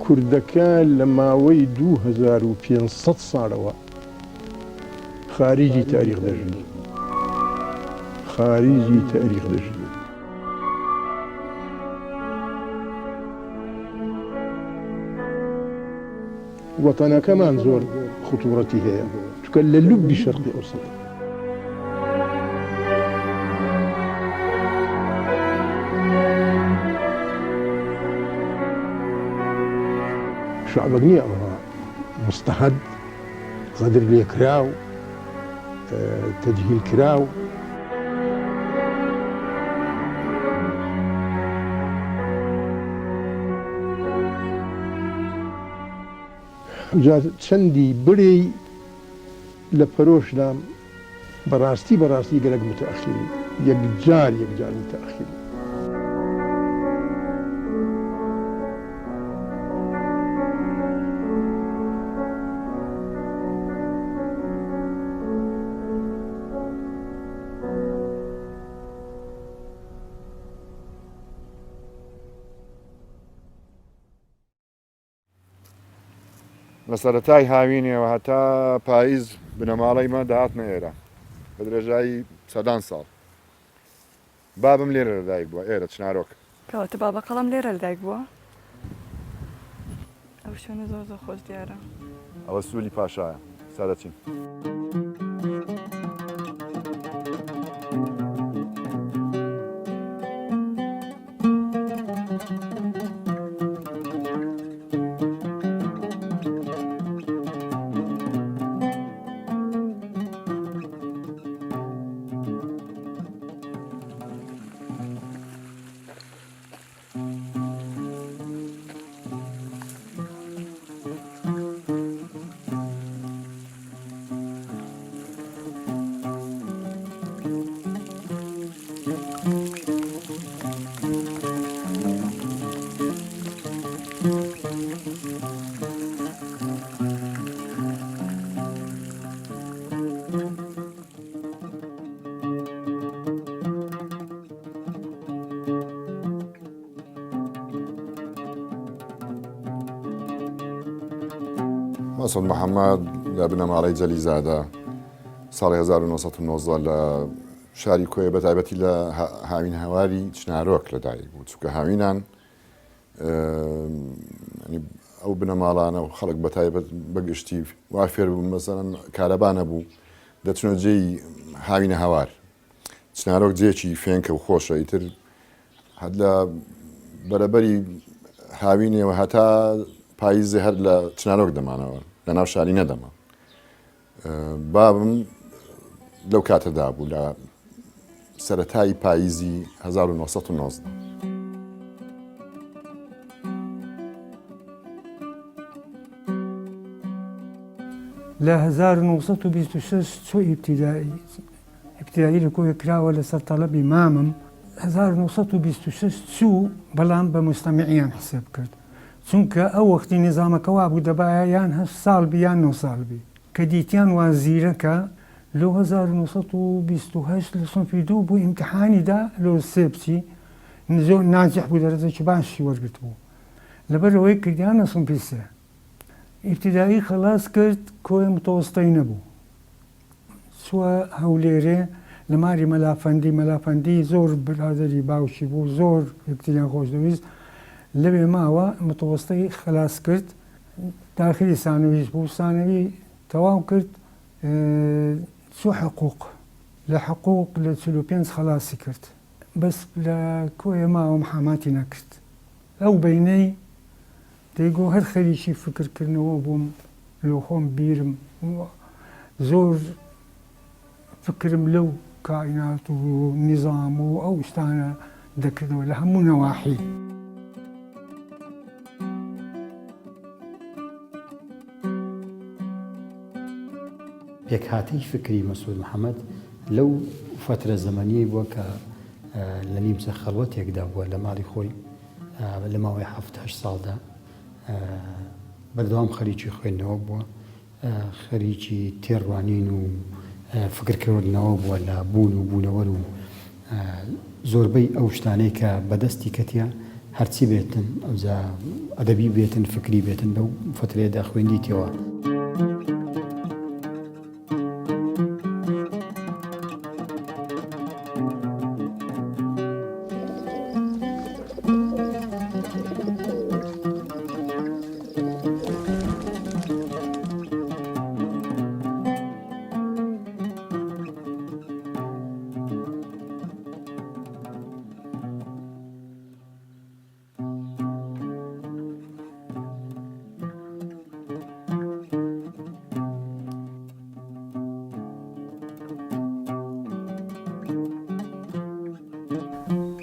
کوردەکان لە ماوەی 2500 ساڵەوە خارجی تاریخ دەژن. خارجی تاریخ دەژن. وەتەنەکەمان زۆر خطوڕەتی هەیە چونکە لە لوبی شەرقی ئەوسەط. شعبك نییە ئەوە مستەحەد غەدر لێکراو تەجهیل کراو. چەندی برێی لە پەرۆشدام بەڕاستی گەلک متەئەخیری یەکجار متەئەخیری. لە سەرەتای هاوینەوە هەتا پاییز بنەماڵەیمە داهاتنە ئێرە بە درێژایی سەدان ساڵ. بابم لێرە لەدایک بووە ئێرە چنارۆک. کەواتە بابە قەڵەم لێرە لەدایک بووە؟ ئەو شوێنە زۆر خۆش دیارە. ئەوە سوولی پاشایە سەرەچین. مەسعود محەممەد لە بنەماڵەی جەلیزادە ساڵی 1990 لە شاری کۆیە بە تایبەتی لە هاوین هەواری چنارۆک لەدایک بوو چونکە هاوینان ئەو بنەماڵانە و خەڵک بە تایبەت بەگشتی وا فێر بوو مەسەڵەن کارەبا نەبوو دەچنە جێی هاوینە هەوار. چنارۆک جێکی فێنکە و خۆشە ئیتر هەر لە بەرەبەری هاوینەوە هەتا پاییزێ هەر لە چنارۆک دەمانەوە لە ناو شاری نەدەما. بابم لەو کاتەدا بوو لە سەرەتای پاییزی 1990. لە 1926 چۆ ئیبتیدایی لە کۆیە کراوە لەسەر تەڵەبی مامم. 1926 چوو بەڵام بە مستەمیعیان حساب کرد چونکە ئەو وەختی نظامەکە وا بوو دەبایە یان 8 ساڵ بی یان 9 ساڵ بی کە دیتیان وازیرەکە لە 1928 لە سنفی 2 بوو ئیمتحانیدا لە سێ بچی زۆر ناجح بوو دەرەجەکی باشی وەرگرت بوو لەبەرەوەی کردیانە سنفی 3 ئیبتیدایی خلاص کرد کۆی متەوەسطەی نەبوو چووە هەولێرێ لە ماری مەلافەندی زۆر برادەری باوکی بوو زۆر یەکتریان خۆش دەویست لەوێ ماوە متەوەسطەی خلاص کرد داخلی سانەویش بوو سانەوی تەواو کرد چوو حقوق لە حقوق لە 45 خلاصی کرد بەس لە کۆیە ماوە محاماتی نەکرد ئەو بەینەی دەیگۆ هەر خەریکی فکرکردنەوە بووم لە خۆم بیرم زۆر فکرم لەو کائینات و نیزام و ئەو شتانە دەکردەوە لە هەموو نەواحی. پێکهاتەی فکری مەسعود محەممەد لەو فترە زەمانیەی بووە کە لە نیمچە خەڵوەتێکدا بووە لە ماڵی خۆی لە ماوەی 7 ساڵدا بەردەوام خەریکی خوێندنەوە بووە خەریکی تێڕوانین و فکرکردنەوە بووە لە بوون و بوونەوەر و زۆربەی ئەو شتانەی کە بەدەستی کەتیە هەرچی بێتن ئەوجا ئەدەبی بێتن فکری بێتن بەو فترەیەدا خوێندیتەوە.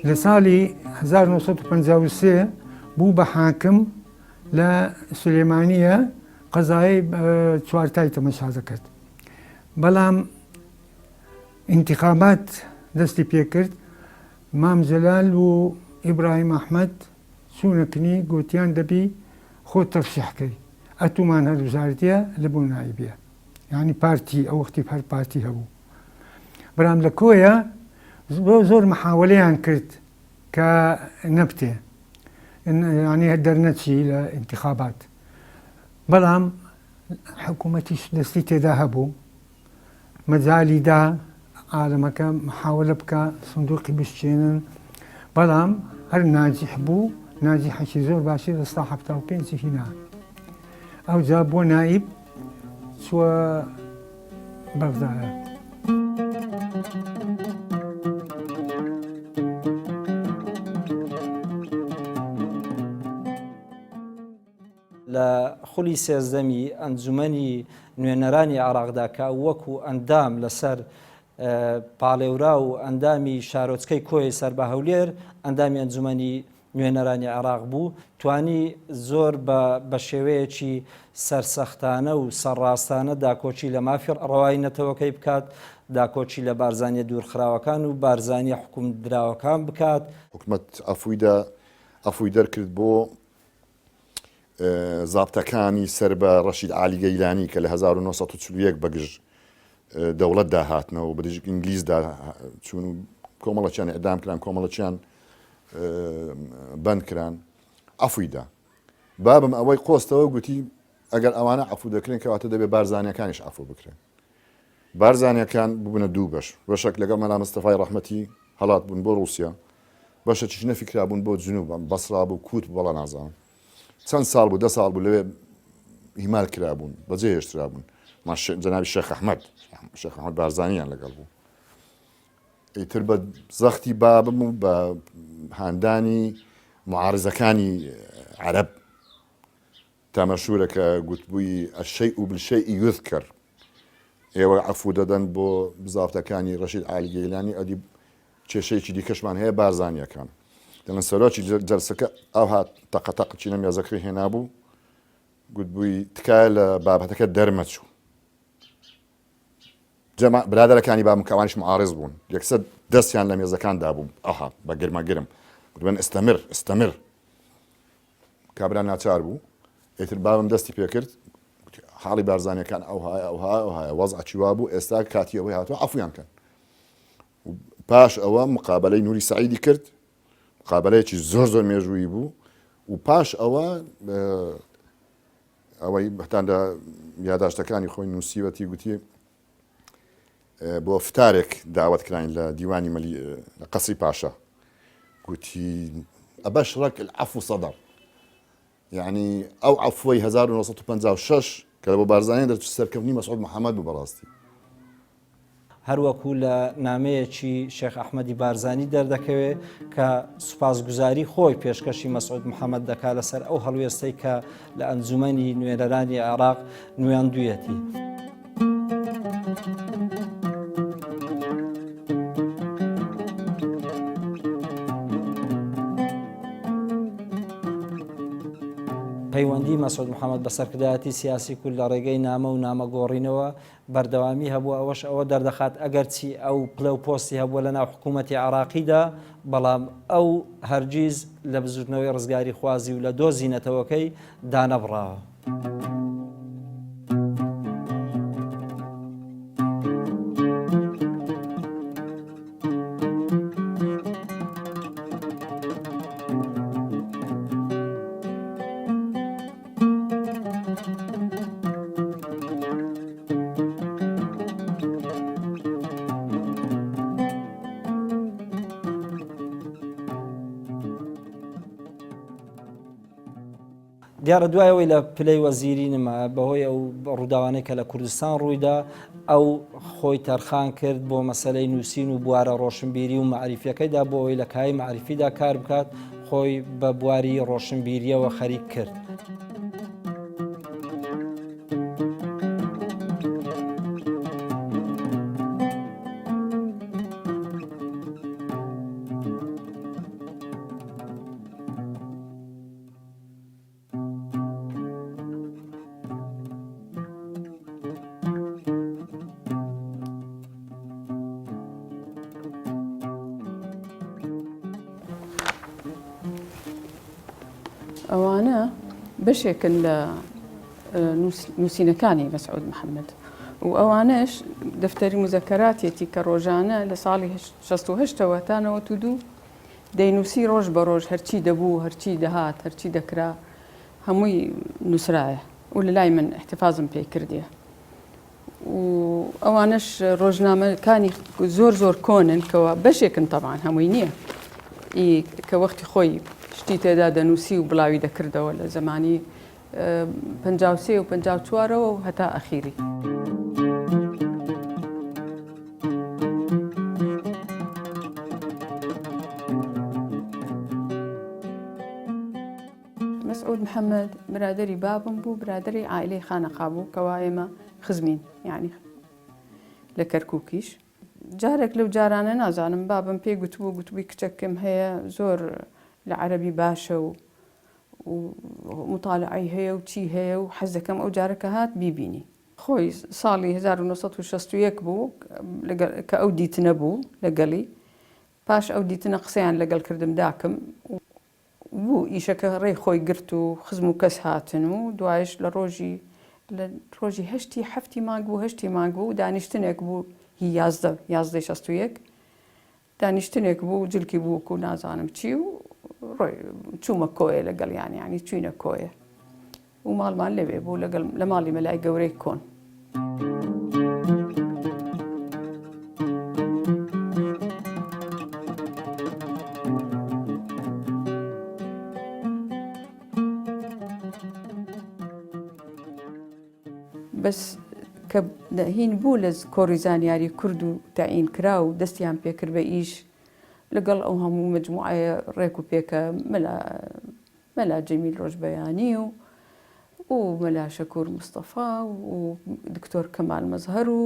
لە ساڵی 1953 بوو بە حاکم لە سلێمانیە قەزای چوارتای تەمەشا دەکرد. بەڵام ئینتیخابات دەستی پێکرد، مام جەلال و ئیبراهیم ئەحمەد چوونەکنی گوتیان دەبی خۆ تەرشیحکەی ئەتومان هەلوژاردیە لە بۆ نایبیە، یعنی پارتی ئەو وەختی هەر پارتی هەبوو. بەرام لە کۆیە زۆر محاولەیان کرد کە نەبتێ، یعنی دەرنەچی لە ئینتیخابات. بەڵام حکوومەتیش دەستی تێدا هەبوو، مەجالی دا عالەمەکە محاولە بکە سندوقی بشتێنن، بەڵام هەر ناجیح بوو، ناجیحەکی زۆر باشی دەستا 75 هینا. ئەوجا بۆ نائیب چووە بەغدایە. لە خولی سێزدەمی ئەنجومەنی نوێنەرانی عێراقدا کە وەکو ئەندام لەسەر پاڵێورا و ئەندامی شارۆچکەی کۆی سەربە هەولێر ئەندامی ئەنجومەنی نوێنەرانی عێراق بوو، توانی زۆر بە شێوەیەکی سەرسەختانە و سەرڕاستانە داکۆچی لە مافی ڕەوای نەتەوەکەی بکات، داکۆچی لە بارزانانی دوورخراوەکان و بارزانانی حکوم دراوەکان بکات. حکومەت ئەفووی دەرکرد بۆ زابتەکانی سەر بە ڕەشید عالی گەیلانی کە لە 1940 بەگژ دەوڵەت داهاتنەوە بە دژی ئینگلیزدا چون و کۆمەڵەکیان ئەدام کران، کۆمەڵەکیان بند کران. ئەفوویدا بابم ئەوەی قۆستەوە گوتی ئەگەر ئەوانە ئەفوو دەکرێن کەواتە دەبێت بارزانیەکانیش ئەفوو بکرێن. بارزانیەکان ببنە دوو بەشێک لەگەڵ مەلا مستەفای ڕەحمەتی هەڵات بوون بۆ رووسیا، بەشێکیش نەفیکرا بوون بۆ جنوب، بەسرا بوو، کووت بەڵە نازانم. چەند ساڵ بوو، 10 ساڵ بوو لەوێ هیمال کرا بوون، بەجێ هێشترا بوون. جەنابی شێخ ئەحمەد بارزانیان لەگەڵ بوو. ئیتر بە زەختی بابم و بە هاندانی معارزەکانی عەرەب تەمەشورە کە گوتبووی ئەشەیء بالشەیء یوذکر، ئێوە عەفوو دەدەن بۆ بزافتەکانی ڕەشید عالی گەیلانی، ئەدی کێشەیەکی دیکەشمان هەیە بارزانیەکان. دەڵێن سەرۆکی جەلسەکە ئەو هات تەقەتەق چینە مێزەکەی هێنابوو، گوتبووی تکایە لە بابەتەکە دەرمەچوو. برادەرەکانی بابم کە ئەوانیش معارض بوون، یەکسەر دەستیان لە مێزەکاندا بوو، ئەها بە گرمەگرم گوتبن ئستەمر. کابرا ناچار بوو، ئیتر بابم دەستی پێکرد، حاڵی بارزانیەکان ئەوهایە وەزعی وا بوو، ئێستا کاتی ئەوەی هاتووە ئەفویان کەن. پاش ئەوە مقابلەی نوری سەعیدی کرد، مقابلەیەکی زۆر مێژووی بوو، و پاش ئەوە ئەوەی بەتاندا یاداشتەکانی خۆی نووسیوەتی گوتی بۆ فتارێک داوت کراین لە دیوانی مەلی لە قەسری پاشا، گوتی ئەبەشڕەک العەفو صەدەر، یعنی ئەو عەفوەی 1956 کە بۆ بارزانانی دەرچوو سەرکەوتنی مەسعود محەممەد بوو بەڕاستی. هەروەکو لە نامەیەکی شێخ ئەحمەدی بارزانی دەردەکەوێت کە سوپاسگوزاری خۆی پێشکەشی مەسعود محەممەد دەکات لەسەر ئەو هەڵوێستەی کە لە ئەنجومەنی نوێنەرانی عێراق نوێاندوویەتی. پەیوەندی مەسعود محەممەد بە سەرکردایەتی سیاسی کورد لە ڕێگەی نامە و نامەگۆڕینەوە بەردەوامی هەبوو. ئەوەش ئەوە دەردەخات ئەگەرچی ئەو پلە و پۆستی هەبووە لە ناو حکوومەتی عێراقیدا، بەڵام ئەو هەرگیز لە بزوتنەوەی ڕزگاری خوازی و لە دۆزی نەتەوەکەی دانەبڕاوە. دیارە دوایەوەی لە پلەی وەزیرینمە بەهۆی ئەو ڕووداوانەی کە لە کوردستان ڕوویدا ئەو خۆی تەرخان کرد بۆ مەسەلەی نووسین و بوارە ڕۆشنبیری و معریفەکەیدا بۆ ئەوی لە کای معریفیدا کار بکات خۆی بە بواری ڕۆشنبیریەوە خەریک کرد. ئەوانە بەشێکن لە نووسینەکانی مەسعود محەممەد و ئەوانش دەفتەری مزەکەراتێتی کە ڕۆژانە لە ساڵی 1960ەوە تا 92 دەینووسی ڕۆژ بە ڕۆژ هەرچی دەبوو هەرچی دەهات هەرچی دەکرا هەمووی نووسرایە و لە لای من احتفاظم پێی کردیە و ئەوانش ڕۆژنامەکانی زۆر زۆر کۆنن کەەوە بەشێکن تەبان هەمووی نییە کە وەختی خۆی شتی تێدا دەنووسی و بڵاوی دەکردەوە لە زمانی 53 و 54ەوە و هەتا ئەخیری. مەسعود محەممەد برادری بابم بوو برادری عائلەی خانەقا بوو کەوا ئێمە خزمین یعنی لە کەرکووکیش جارێک لەو جارانە نازانم بابم پێی گوتبوو گوتبووی کچەکەم هەیە زۆر لە عەرەبی باشە و مطالعی هەیە و چی هەیە و حەز دەکەم ئەو جارەکە هات بیبینی خۆی ساڵی 1961 بوو کە ئەو دیتنە بوو لەگەڵی پاش ئەو دیتنە قسەیان لەگەڵ کردم داکەم بوو ئیشەکە ڕێی خۆی گرت و خزم و کەس هاتن و دوایش لە ڕۆژی هەشتی هەفتی مانگ بوو هەشتی مانگ بوو دانیشتنێک بوو هی 11 دانیشتنێک بوو جلکی بوو و نازانم چی و چوومە کۆیە لەگەڵیان ینی چوینە کۆیە و ماڵمان لەوێ بوو لە ماڵی مەلای گەورەی کۆن. بەس کە هین بوو لە کۆڕی زانیاری کورد و تەعین کرا و دەستیان پێکرد بە ئیش لەگەڵ ئەو هەموو مجموعەیە ڕێک و پێکە مەلا جەمیل ڕۆژبەیانی و مەلا شەکوور مستەفا و دکتۆر کەمال مەزهەر و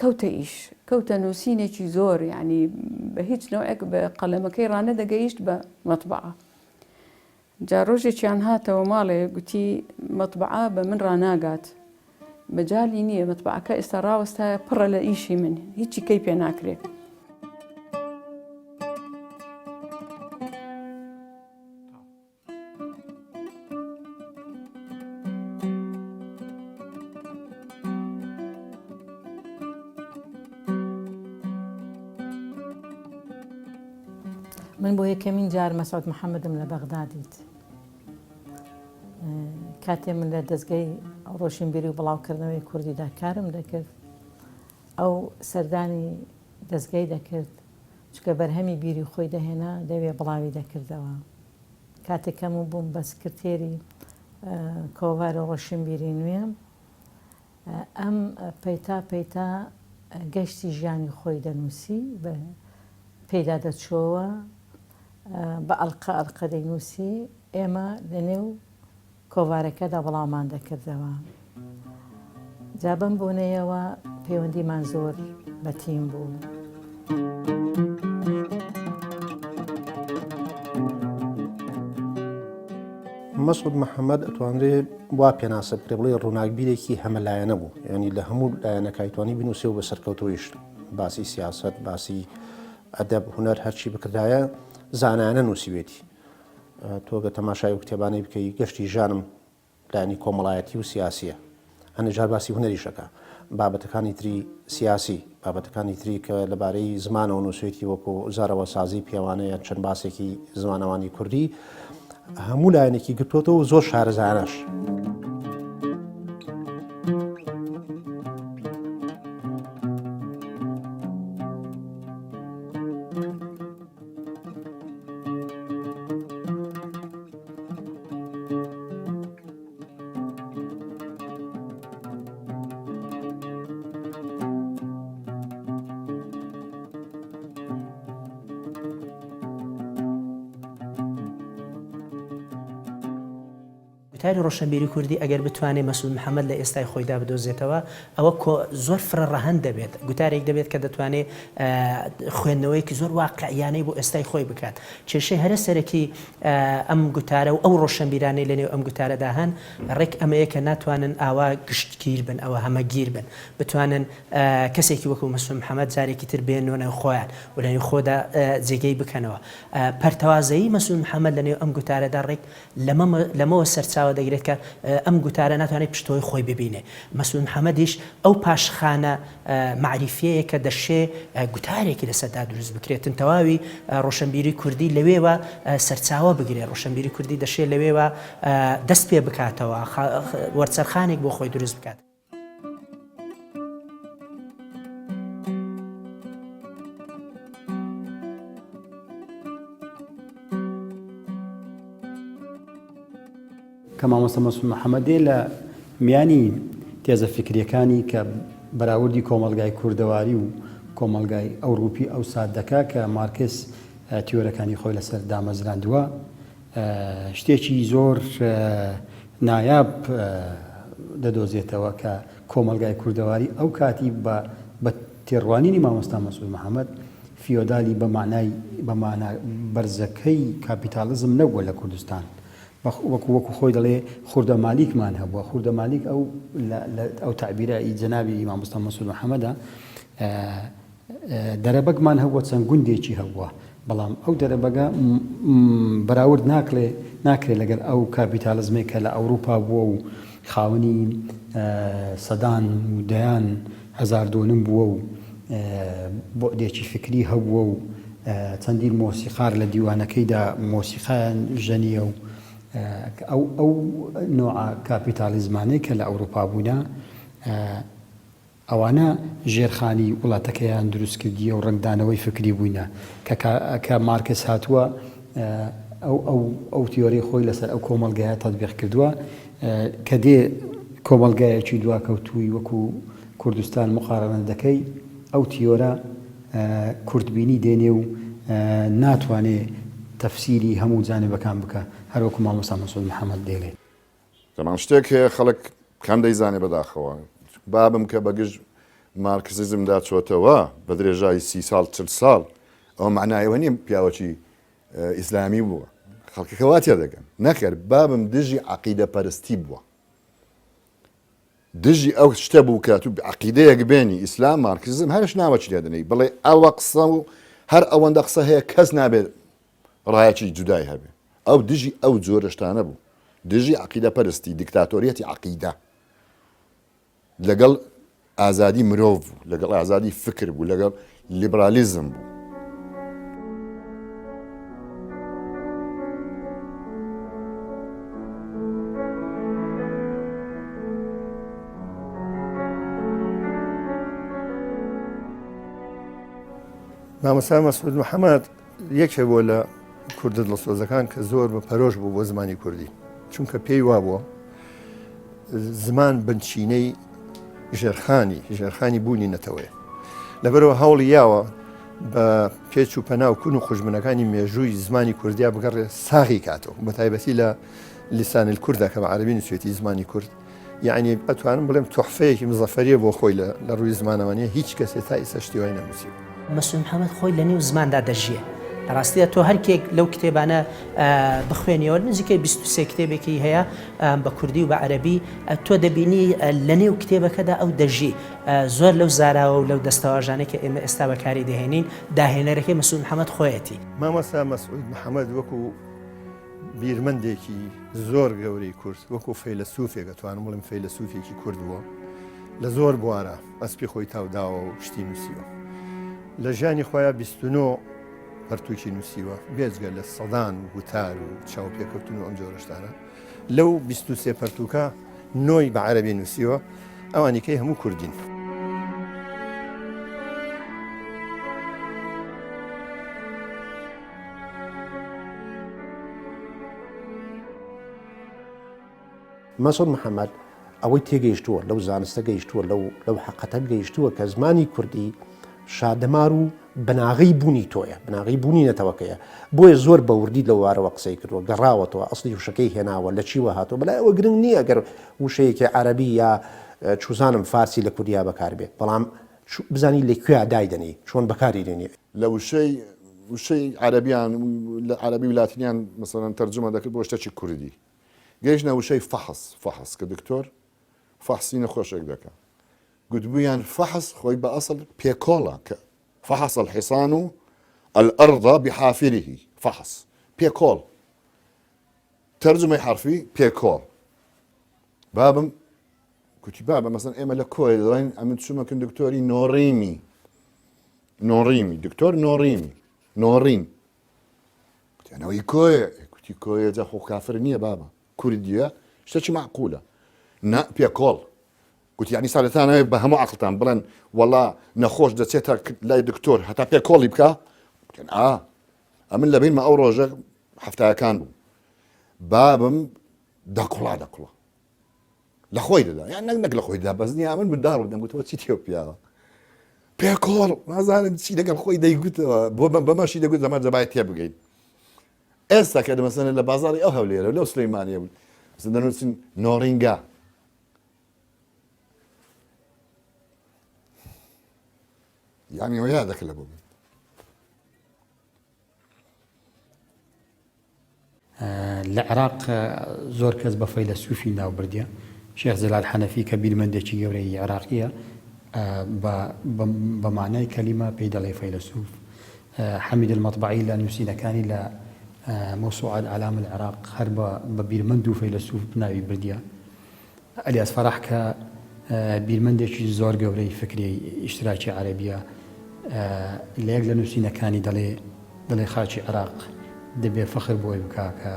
کەوتە ئیش کەوتە نووسینێکی زۆر ینی بە هیچ نەوەیەک بە قەلەمەکەی ڕانە دەگەیشت بە مەطبعە. جا ڕۆژێکیان هاتەوە ماڵێ گوتی مەطبعە بە من ڕناگات مەجالی نییە مەطبعەکە ئێستا ڕاوەستایە پڕە لە ئیشی من هیچی کەی پێ ناکرێت. من بۆ یەکەمین جار مەسعود محەممەدم لە بەغدا دیت کاتێ من لە دەستگای ڕۆشنبیری و بڵاوکردنەوەی کوردیدا کارم دەکرد ئەو سەردانی دەستگای دەکرد چکە بەرهەمی بیری خۆی دەهێنا دەوێ بڵاوی دەکردەوە کاتێکەم و بووم بە سکرتێری کۆڤارە ڕۆشنبیری نوێم ئەم پەیتا گەشتی ژیانی خۆی دەنووسی بە پێدا دەچۆوە بە ئەڵقە دەینووسی ئێمە لەنێو کۆڤارەکەدا بڵاومان دەکردەوە. جا بەم بوونەیەوە پەیوەندیمان زۆر بەتیم بوو. مەسعود محەممەد ئەتوانرێت وا پێناسە بکرێ بڵێ ڕووناکبیرێکی هەمەلایەنە بوو ینی لە هەموو لایەنەکایتوانی بنووسێ و بە سەرکەوتەوەیش باسی سیاست باسی ئەدەب هونەر هەرچی بکردایە زانایانە نووسیوێتی تۆگە تەماشای و کتێبانەی بکەی گەشتی ژانم لایەنی کۆمەڵایەتی و سیاسیە هەنە جار باسی هونەریشەکە بابەتەکانی تری سیاسی بابەتەکانی تری کە لەبارەی زمانەوە نووسێتی وەکو زارەوە سازی پیاوانەیە چەند باسێکی زمانەوانی کوردی هەموو لایەنێکی گرتوۆتەوە زۆر شارەزانەش. گوتاری ڕۆشنبیری کوردی ئەگەر بتوانێت مەسعود محەممەد لە ئێستای خۆیدا بدۆزێتەوە ئەوە زۆر فرە ڕەهەن دەبێت گوتارێک دەبێت کە دەتوانێت خوێندنەوەیکی زۆر واقعیانەی بۆ ئێستای خۆی بکات کێشەی هەرە سەرەکی ئەم گوتارە و ئەو ڕۆشنبیرانەی لەنێو ئەم گوتارەدا هەن ڕێک ئەمەیە کە ناتوانن ئاوا گشتگیر بن ئەوە هەمەگیر بن بتوانن کەسێکی وەکو مەسعود محەممەد جارێکی تر بێنۆنە خۆیان و لەنێو خۆدا جێگەی بکەنەوە پەرتەوازایی مەسعود محەممەد لەنێو ئەم گوتارەدا ڕێک لەمەوە سەرچاوە دەگرێت کە ئەم گوتارە ناتوانێت پشتەوەی خۆی ببینێ مەسعود محەممەدیش ئەو پاشخانە معریفەیە کە دەشێ گوتارێکی لەسەردا دروست بکرێتن تەواوی ڕۆشنبیری کوردی لەوێوە سەرچاوە بگرێت ڕۆشنبیری کوردی دەشێت لەوێوە دەست پێ بکاتەوە وەرچەرخانێک بۆ خۆی دروست بکات کە مامۆستا مەسعود محەممەدێ لە میانی تێزە فکریەکانی کە بەراوردی کۆمەلگای کوردەواری و کۆمەلگای ئەوروپی ئەو سات دەکا کە مارکس تیۆرەکانی خۆی لەسەر دامەزراندووە شتێکی زۆر نایاب دەدۆزێتەوە کە کۆمەلگای کوردەواری ئەو کاتی بە تێڕوانینی مامۆستا مەسعود محەممەد فیۆدالی بەمانە بەرزەکەی کاپیتالیزم نەبووە لە کوردستان وەکو خۆی دەڵێ خوردە مالیکمان هەبووە خوردە مالیک ئەو تعبیرە جەنابی مامۆستا مەسعود محەممەدە دەرەبەگمان هەبووە چەند گوندێکی هەبووە بەڵام ئەو دەرەبەگە بەراورد ناکرێت لەگەر ئەو کاپیتالیزمێ کە لە ئەوروپا بووە و خاوەنی سەدان و دەیان هەزار دۆنم بووە و بۆدێکی فکری هەبووە و چەندین مۆسیقار لە دیوانەکەیدا مۆسیقایان ژەنیە و ئەو نوع کاپیتالیزمانەی کە لە ئەوروپا بوونا ئەوانە ژێرخانی وڵاتەکەیان دروست کردیە و ڕنگدانەوەی فکری بووینە کە مارکس هاتووە ئەو تیۆری خۆی لەسەر ئەو کۆمەلگایە تەطبیق کردووە کە دێ کۆمەلگایەکی دواکەوتووی وەکو کوردستان مقارنە دەکەی ئەو تیۆرە کوردبینی دێنێ و ناتوانێت تەفسیری هەموو جانبەکان بکە هەروەکو مامۆستا مەسعود محەممەد دێڵێت زەمان شتێک هەیە خەڵک کەم دەیزانێ بەداخەوە بابم کە بەگشت مارکسیزمدا چۆتەوە بە درێژایی 30 ساڵ 40 ساڵ ئەو معنایەوە نیە پیاوەکی ئیسلامی بووە خەڵکەکە وا تێ دەگەن نەکرد بابم دژی عەقیدە پەرستی بووە دژی ئەو شتە بوو کە تو عەقیدەیەک بێنی ئیسلام مارکسیزم هەرش ناوەچی لێ دەنێی بڵێ ئەوە قسە و هەر ئەوەندە قسە هەیە کەس نابێت ڕایەکی جودای هەبێ ئەو دژی ئەو جۆرەشتانە بوو دژی عەقیدە پەرستی دیکتاتۆریەتی عەقیدە لەگەڵ ئازادی مرۆڤ بوو لەگەڵ ئازادی فکر بوو لەگەڵ لیبرالیزم بوو مامۆستا مەسعود محەممەد یەکێ بۆ لە کوردە دڵسۆزەکان کە زۆر بە پەرۆش بوو بۆ زمانی کوردی چونکە پێی وابووە زمان بنچینەی ژێرخانی بوونی نەتەوەیە لەبەرەوە هەوڵی یاوە بە پێچ و پەنا و کون و خوژبنەکانی مێژووی زمانی کوردیا بگەڕێ ساغی کاتەوە بە تایبەتی لە لیسان الکوردە کە بە عەرەبی نووسێتی زمانی کورد یعنی ئەتوانم بڵێم تۆحفەیەکی مزەفەریە بۆ خۆی لە ڕووی زمانەوەنیە هیچ کەسێ تا ئێستا شتی وای نەنووسیوە مەسعود محەممەد خۆی لە نێو زماندا دەژیە ڕاستیە تۆ هەرکێک لەو کتێبانە بخوێنیەوە نزیکەی 23 کتێبێکی هەیە بە کوردی و بە عەرەبی تۆ دەبینی لە نێو کتێبەکەدا ئەو دەژی زۆر لەو زاراوە و لەو دەستەواژانەی کە ئێمە ئێستا بەکاری دەهێنین داهێنەرەکەی مەسعود محەممەد خۆیەتی مامۆستا مەسعود محەممەد وەکو بیرمەندێکی زۆر گەورەی کورد وەکو فەیلسوفێک دەتوانم بڵێم فەیلسوفێکی کورد بووە لە زۆر بوارە ئەسپی خۆی تاوداوە و شتی نووسیوە لە ژیانی خۆیان 29 پەرتووکی نووسیوە بێجگە لە سەدان و گوتار و چاوپێکەوتن و ئەم جۆرەشتانە لەو 23 پەرتووکە نۆی بە عەرەبی نووسیوە ئەوانیکەی هەموو کوردین مەسعود محەممەد ئەوەی تێگەیشتووە لەو زانستە گەیشتووە لەو حەقەتە گەیشتووە کە زمانی کوردی شادەمار و بناغی بوونی تۆیە بناغی بوونی نەتەوەکەیە بۆیە زۆر بەوردی لە وارەوە قسەی کردووە گەڕاوەتەوە ئەسڵی وشەکەی هێناوە لە چیوە هاتۆ بەلای ئەوە گرنگ نییە گەر وشەیەکی عەرەبی یا چوزانم فارسی لە کوردیا بەکاربێت بەڵام بزانی لەکوێ دایدنی چۆن بەکاری دێنی لە وشەی عەرەبیان لە عەرەبی ولاتینیان مثلەن تەرجمە دەکرد بۆ شتێکی کوردی گەیشتە وشەی فەحس کە دکتۆر فەحسی نەخۆشێک دەکات گوتبوویان فەحس خۆی بە ئەسڵ پێکۆڵە کە فحص الحصان الأرض بحافره فحص بيكول ترجمة حرفي بيكول بابم كنت بابا مثلا إما لكوي لين عملت شو ما كنت دكتوري نوريمي دكتور نورين قلت أنا ويكوي قلت كوي ذا خو كافرني بابا كوردية شتى معقولة نا بيكول قلت يعني صار ثاني بهمو عقلتان بلن والله نخوش دسيتها لا دكتور حتى بيكول يبكى قلت أمن لبين ما أوروجك حفتها كان بابم داكولا لخوي ده يعني نقل خوي ده بس ني أمن بالدار بدنا قلت وش إثيوبيا بيكول ما زال شيء نقل خوي ده يقول بما شيء ده يقول زمان زبايت يبقين إسا كده مثلا لبازاري أو هوليرة لو سليمانية بس نرسم نورينجا يعني ويا ذاك الأبوي العراق زۆر کەس بە فەیلسوفی ناوبردیە شێخ زەلال حەنەفی کە بیرمەندێکی گەورەی عێراقیە بە معنای کەلیمە پێی دەڵێ فەیلسوف حەمید المەطبعی لە نووسینەکانی لە موسوعة أعلام العراق هەر بە بیرمەند و فەیلسوف ناوی بردیە ئەلیاس فەرەح کە بیرمەندێکی زۆر گەورەی فکری ئیشتراکی عەرەبیە لە یەک لە نووسینەکانی دەڵێ خاچی عێراق دەبێ فەخر بۆی بکا کە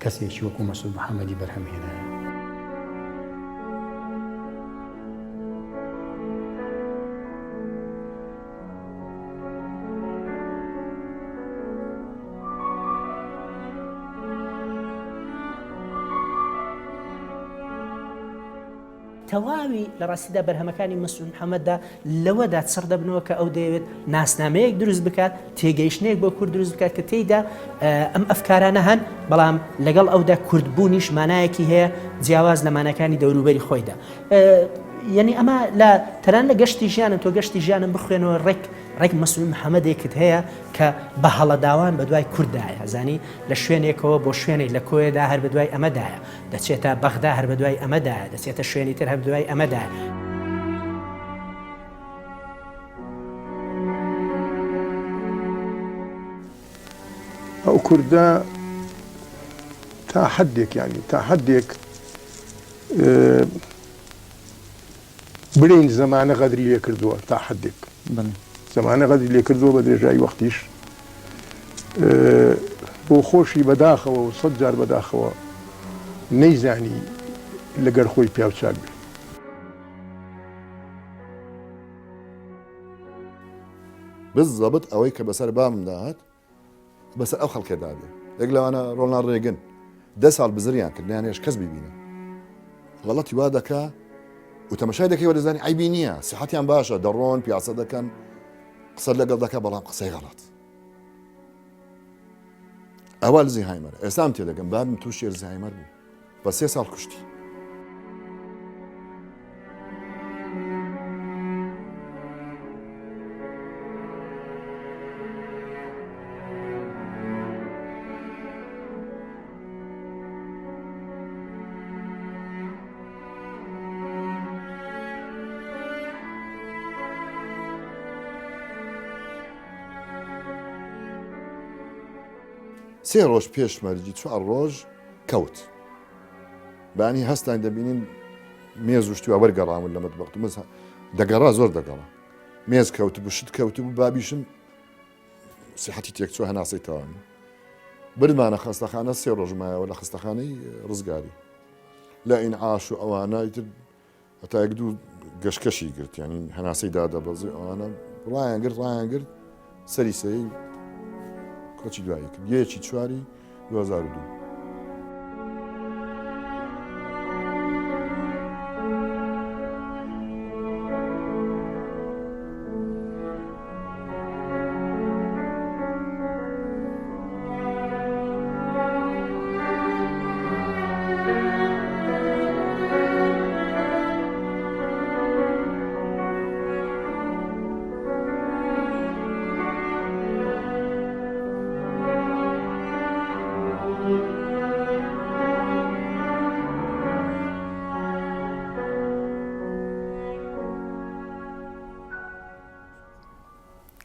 کەسێکی وەکو مەسعود محەممەدی بەرهەمهێنایە. تەواوی لە ڕاستیدا بەرهەمەکانی مەسعود محەممەددا لەوەدا سەر دەبنەوە کە ئەو دەیەوێت ناسنامەیەک دروست بکات تێگەیشتنێک بۆ کورد دروست بکات کە تێیدا ئەم ئەفکارانە هەن بەڵام لەگەڵ ئەودا کوردبوونیش مانایەکی هەیە جیاواز لە مانەکانی دەوروبەری خۆیدا. یعنی ئەمە لە تەنان لە گەشتی ژیانم تۆ گەشتی ژیانم بخوێنەوە ڕێک مەسعود محەممەدێکت هەیە کە بە هەڵەداوان بە دوای کورددایە زانی لە شوێنێکەوە بۆ شوێنێک لە کۆیەدا هەر بە دوای ئەمەدایە دەچێتە بەغدا هەر بە دوای ئەمەدایە دەچێتە شوێنی تر هەر بە دوای ئەمەدایە. ئەو کوردە تا حدێک ینی تا حدێک برین زمانە غەدری لێ کردووە تا حدێک زمانە غەدری لێ کردووە بە درێژایی وەختیش بۆ خۆشی بەداخەوە و 100 جار بەداخەوە نەیزانی لەگەر خۆی پیاوچاک بێ. بالضبط ئەوەی کە بەسەر بامم داهات بەسەر ئەو خەڵکێدا بێ یەک لەوانە ڕۆناڵد ڕێگن 10 ساڵ بزریان کردیان هێش کەس ببینە غەڵەتی وا دەکا و تەمەشای دەکەی وەدەزانی عیبی نییە سیحەتیان باشە دەڕۆن پیاسە دەکەن قسە لەگەڵ دەکە بەڵام قسەی غەڵەت ئەوە ئەلزیهایمەرە ئێستام تێدەگەم بابم تووشی ئەلزیهایمەر بوو بە 3 ساڵ کوشتی سێ ڕۆژ پێشمەرجی 4 ڕۆژ کەوت بانی هەستان دەبینین مێز وشتیوە وەرگەڕامون لە مەتبەخت مز دەگەڕا زۆر دەگەڵا مێز کەوت بشت کەوت بوو بابیشم سیحەتی تێکچوە هەناسەی تەوامی بردمانە خەستەخانە 3 ڕۆژ مایەوە لە خستەخانەی ڕزگاری لە ئینعاش و ئەوانە ئیتر هەتا یەک دوو گەشکەشی گرت ینی هەناسەی دادەبەزی ئەوانە ڕایان گرت سەری سەی کۆچی دوایی کرد 1 2002.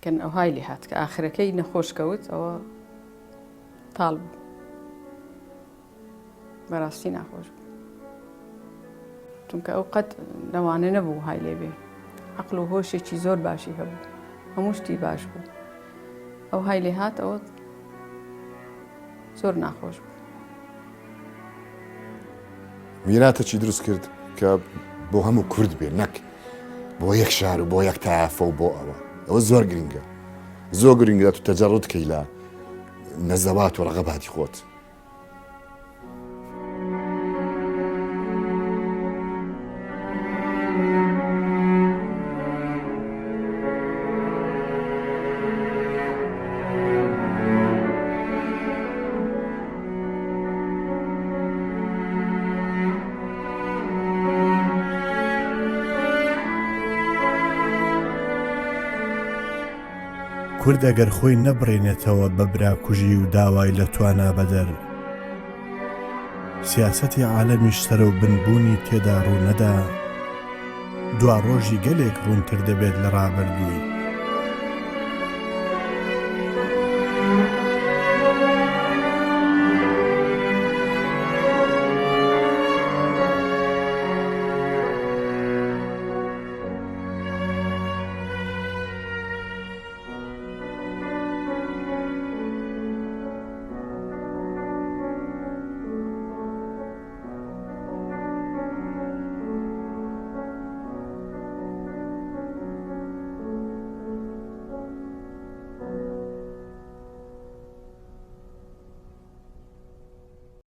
کەن ئەو های لێ هات کە ئاخرەکەی نەخۆش کەوت ئەوە تاڵ بوو بەڕاستی ناخۆش بوو چونکە ئەو قەت لەوانە نەبوو های لێبێ عەقڵ و هۆشێکی زۆر باشی هەبوو هەموو شتی باش بوو ئەو های لێ هات ئەوە زۆر ناخۆش بوو میراتەکی دروست کرد کە بۆ هەموو کورد بێ نەک بۆ یەک شار و بۆ یەک تایافە و بۆ ئەوە زۆر گرنگە زۆر گرنگە تو تەجەڕوت کەی لە نەزەوات و ڕەغەباتی خۆت کورد ئەگەر خۆی نەبڕێنێتەوە بە براکوژی و داوای لە توانا بەدەر سیاسەتی عالەمیش سەرە و بنبوونی تێدا ڕوو نەدا دوا ڕۆژی گەلێک ڕوونتر دەبێت لە ڕابردووی